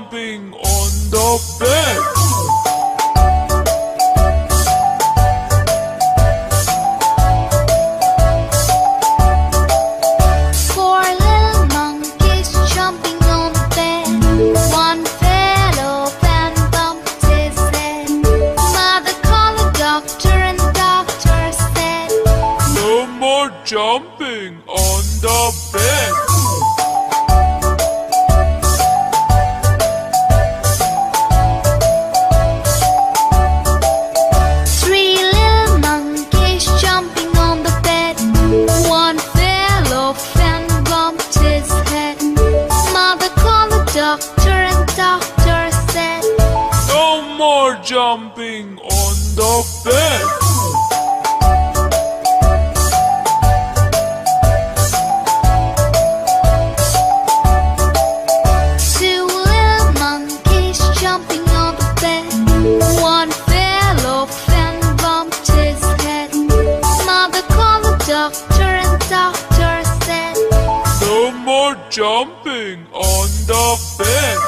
jumping on the bed. Four little monkeys jumping on the bed. One fell off and bumped his head. Mother called the doctor and the doctor said, No more jumping on the bed. Three little monkeys jumping on the bed. One fell off and bumped his head. Mother called the doctor and the doctor said, No more jumping on the bed. Two little monkeys jumping on the bed. One fell off and bumped his head. Mother called the doctor and the doctor said, No more jumping on the bed.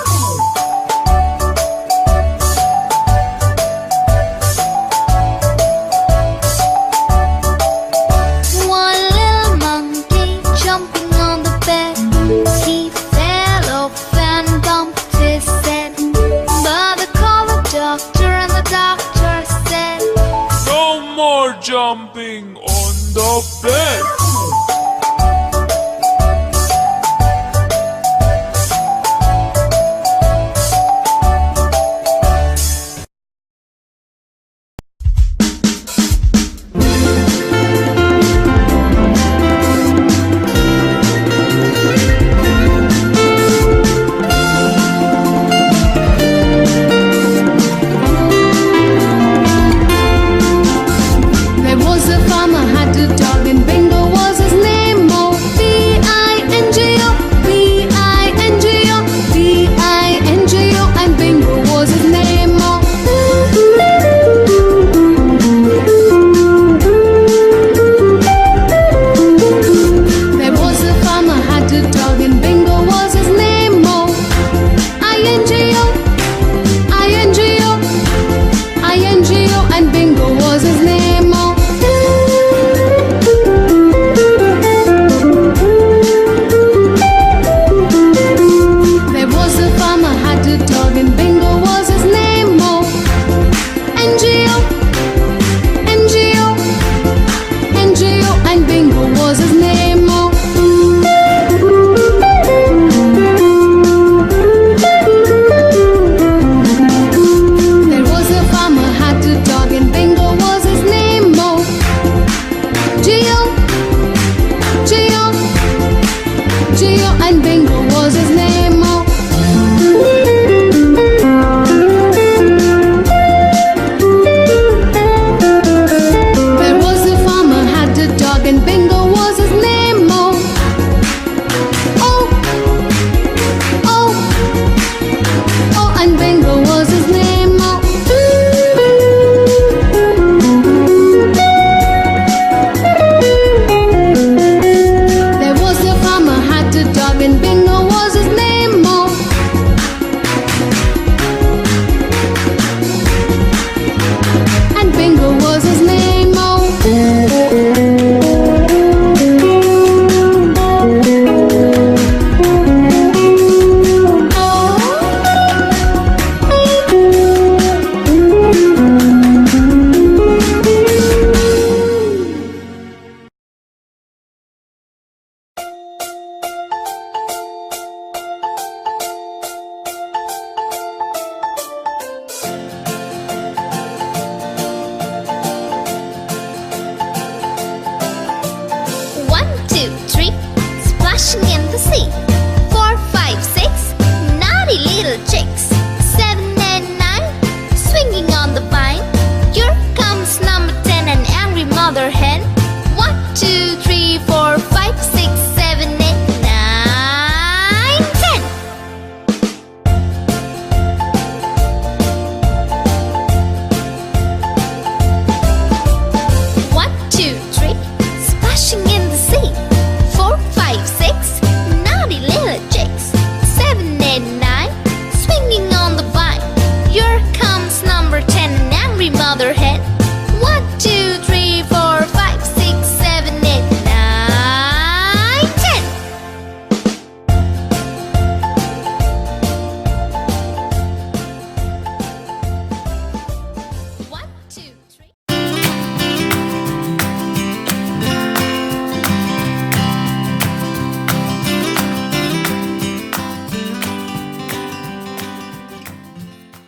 One little monkey jumping on the bed. He fell off and bumped his head. Mother called the doctor and the doctor said, No more jumping on the bed.